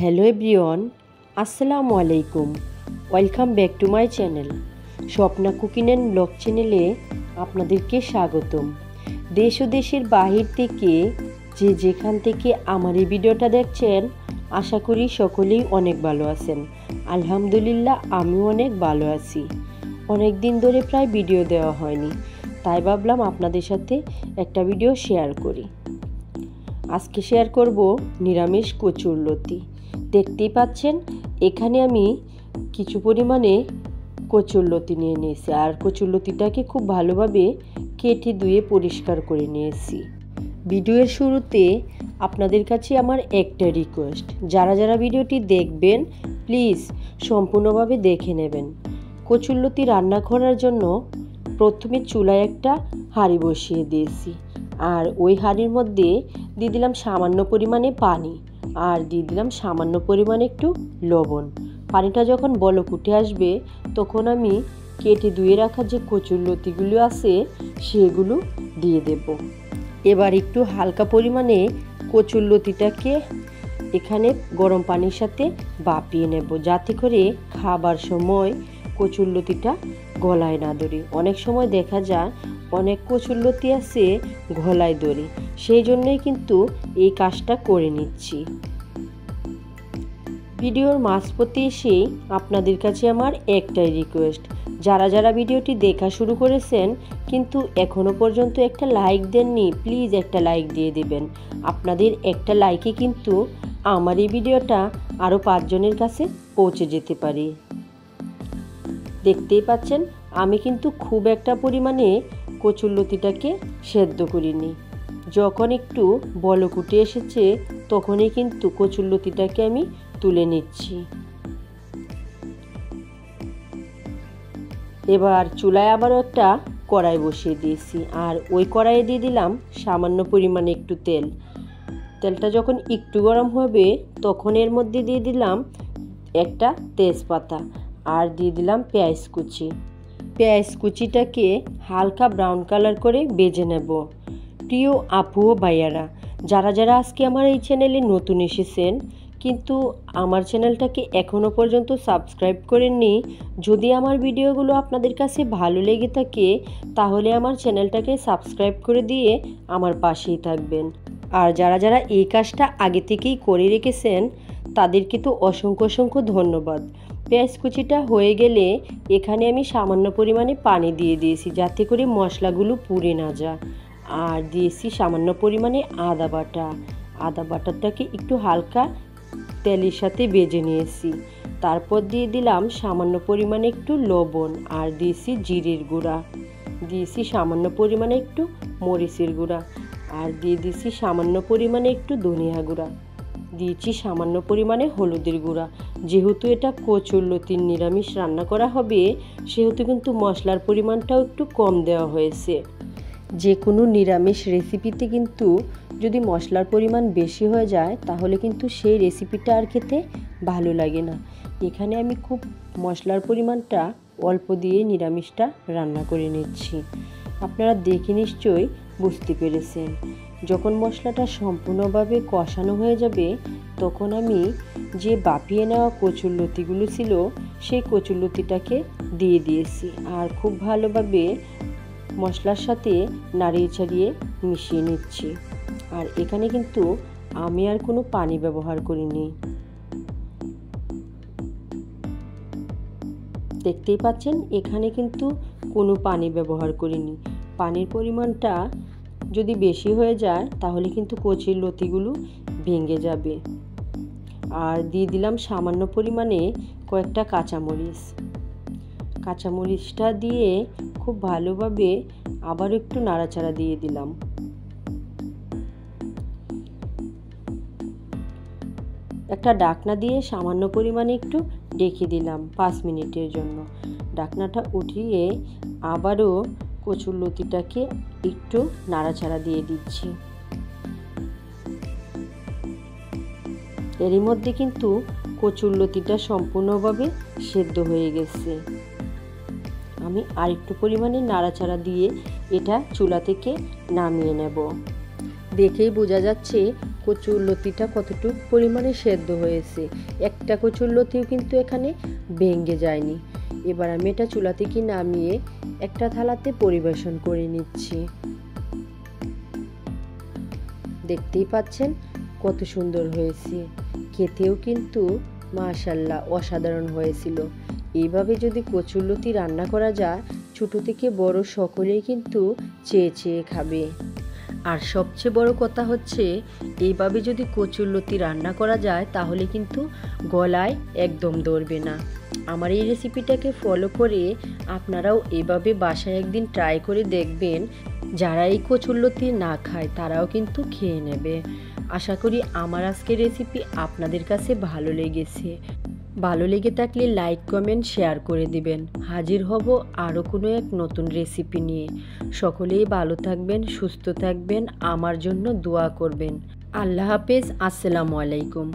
Hello everyone, আসসালামু আলাইকুম। Welcome back to my channel Swapna cooking and blog চ্যানেলে আপনাদেরকে স্বাগতম। দেশ ও দেশের বাহির থেকে যে যেখান থেকে আমার এই ভিডিওটা দেখছেন, আশা করি সকলেই অনেক ভালো আছেন। আলহামদুলিল্লাহ, আমিও অনেক ভালো আছি। অনেক দিন ধরে প্রায় ভিডিও দেওয়া হয়নি, তাই ভাবলাম আপনাদের সাথে একটা ভিডিও শেয়ার করি। আজকে শেয়ার করব নিরামিষ কচুরলতি। দেখতেই পাচ্ছেন, এখানে আমি কিছু পরিমাণে কচুরলতি নিয়ে নিয়েছি, আর কচুরলতিটাকে খুব ভালোভাবে কেটে ধুয়ে পরিষ্কার করে নিয়েছি। ভিডিওর শুরুতে আপনাদের কাছে আমার একটা রিকোয়েস্ট, যারা যারা ভিডিওটি দেখবেন প্লিজ সম্পূর্ণভাবে দেখে নেবেন। কচুরলতি রান্না করার জন্য প্রথমে চুলায় একটা হাঁড়ি বসিয়ে দিয়েছি, আর ওই হাঁড়ির মধ্যে দিয়ে দিলাম সামান্য পরিমাণে পানি, আর দিয়ে দিলাম সামান্য পরিমাণে একটু লবণ। পানিটা যখন বলক উঠে আসবে তখন আমি কেটে ধুয়ে রাখা যে কচুরলতিগুলো আছে সেগুলো দিয়ে দেব। এবার একটু হালকা পরিমাণে কচুরলতিটাকে এখানে গরম পানির সাথে ভাপিয়ে নেব, যাতে করে খাবার সময় কচুরলতিটা গলায় না ধরে। অনেক সময় দেখা যায় অনেক কচুরলতি আছে গলায় ধরে, সেই জন্যই কিন্তু এই কাজটা করে নিচ্ছি। ভিডিওর মাঝপথে এসে আপনাদের কাছে আমার একটাই রিকোয়েস্ট, যারা যারা ভিডিওটি দেখা শুরু করেছেন কিন্তু এখনও পর্যন্ত একটা লাইক দেননি, প্লিজ একটা লাইক দিয়ে দেবেন। আপনাদের একটা লাইকে কিন্তু আমার এই ভিডিওটা আরও 5 জনের কাছে পৌঁছে যেতে পারে। দেখতেই পাচ্ছেন, আমি কিন্তু খুব একটা পরিমাণে কচুরলতিটাকে সেদ্ধ করিনি। যখন একটু বলক উঠে এসেছে তখনই কিন্তু কচুরলতিটাকে আমি তুলে নিচ্ছি। এবার চুলায় আবারও একটা কড়াই বসিয়ে দিয়েছি, আর ওই কড়াইয়ে দিয়ে দিলাম সামান্য পরিমাণে একটু তেল। তেলটা যখন একটু গরম হবে তখন এর মধ্যে দিয়ে দিলাম একটা তেজপাতা, আর দিয়ে দিলাম পেঁয়াজ কুচি। পেঁয়াজ কুচিটাকে হালকা ব্রাউন কালার করে ভেজে নেব। প্রিয় আপু ও ভাইয়ারা, যারা যারা আজকে আমার এই চ্যানেলে নতুন এসেছেন কিন্তু আমার চ্যানেলটাকে এখনও পর্যন্ত সাবস্ক্রাইব করেননি, যদি আমার ভিডিওগুলো আপনাদের কাছে ভালো লেগে থাকে তাহলে আমার চ্যানেলটাকে সাবস্ক্রাইব করে দিয়ে আমার পাশেই থাকবেন। আর যারা যারা এই কাজটা আগে থেকেই করে রেখেছেন তাদেরকে তো অসংখ্য অসংখ্য ধন্যবাদ। পেঁয়াজ কুচিটা হয়ে গেলে এখানে আমি সামান্য পরিমাণে পানি দিয়ে দিয়েছি, যাতে করে মশলাগুলো পুড়ে না যায়। আর দিয়েছি সামান্য পরিমাণে আদা বাটা। আদা বাটাটাকে একটু হালকা তেলের সাথে ভেজে নিয়েছি। তারপর দিয়ে দিলাম সামান্য পরিমাণে একটু লবণ, আর দিয়েছি জিরের গুঁড়া, দিয়েছি সামান্য পরিমাণে একটু মরিচের গুঁড়া, আর দিয়ে দিয়েছি সামান্য পরিমাণে একটু ধনিয়া গুঁড়া, দিয়েছি সামান্য পরিমাণে হলুদের গুঁড়া। যেহেতু এটা কচুরলতির নিরামিষ রান্না করা হবে সেহেতু কিন্তু মশলার পরিমাণটাও একটু কম দেওয়া হয়েছে। যে কোনো নিরামিষ রেসিপিতে কিন্তু যদি মশলার পরিমাণ বেশি হয়ে যায় তাহলে কিন্তু সেই রেসিপিটা আর খেতে ভালো লাগে না। এখানে আমি খুব মশলার পরিমাণটা অল্প দিয়ে নিরামিষটা রান্না করে নিচ্ছি। আপনারা দেখে নিশ্চয়ই বুঝতে পেরেছেন। যখন মশলাটা সম্পূর্ণভাবে কষানো হয়ে যাবে তখন আমি যে ভাপিয়ে নেওয়া কচুরলতিগুলো ছিল সেই কচুরলতিটাকে দিয়ে দিয়েছি, আর খুব ভালোভাবে মশলার সাথে নাড়িয়ে চাড়িয়ে মিশিয়ে নিচ্ছি। আর এখানে কিন্তু আমি আর কোনো পানি ব্যবহার করিনি। দেখতেই পাচ্ছেন, এখানে কিন্তু কোনো পানি ব্যবহার করিনি। পানির পরিমাণটা যদি বেশি হয়ে যায় তাহলে কিন্তু কচুরলতিগুলো ভেঙে যাবে। আর দিয়ে দিলাম সামান্য পরিমাণে কয়েকটা কাঁচামরিচ। কাঁচামরিচটা দিয়ে খুব ভালোভাবে আবার একটু নাড়াচাড়া দিয়ে দিলাম। একটা ঢাকনা দিয়ে সামান্য পরিমাণে একটু ঢেকে দিলাম 5 মিনিটের জন্য। ঢাকনাটা উঠিয়ে আবারও কচুরলতিটাকে একটু নাড়াচাড়া দিয়ে দিচ্ছি। এরই মধ্যে কিন্তু কচুরলতিটা সম্পূর্ণভাবে সেদ্ধ হয়ে গেছে। আমি আরেকটু পরিমাণে নাড়াচাড়া দিয়ে এটা চুলা থেকে নামিয়ে নেব। দেখেই বোঝা যাচ্ছে কচুর লতিটা কতটুকু পরিমাণে সেদ্ধ হয়েছে। একটা কচুর লতিও কিন্তু এখানে ভেঙে যায়নি। এবার আমি এটা চুলা থেকে নামিয়ে একটা থালাতে পরিবেশন করে নিচ্ছি। দেখতেই পাচ্ছেন কত সুন্দর হয়েছে, খেতেও কিন্তু মাশাআল্লাহ অসাধারণ হয়েছিল। এইভাবে যদি কচুরলতি রান্না করা যায়, ছোট থেকে বড় সকলেই কিন্তু চেয়ে চেয়ে খাবে। আর সবচেয়ে বড় কথা হচ্ছে, এইভাবে যদি কচুরলতি রান্না করা যায় তাহলে কিন্তু গলায় একদম ধরবে না। আমার এই রেসিপিটাকে ফলো করে আপনারাও এভাবে বাসায় একদিন ট্রাই করে দেখবেন। যারা এই কচুরলতি না খায় তারাও কিন্তু খেয়ে নেবে। আশা করি আমার আজকের রেসিপি আপনাদের কাছে ভালো লেগেছে। ভালো লেগে থাকলে লাইক কমেন্ট শেয়ার করে দিবেন। হাজির হব আরও কোনো এক নতুন রেসিপি নিয়ে। সকলেই ভালো থাকবেন, সুস্থ থাকবেন, আমার জন্য দোয়া করবেন। আল্লাহ হাফেজ। আসসালামু আলাইকুম।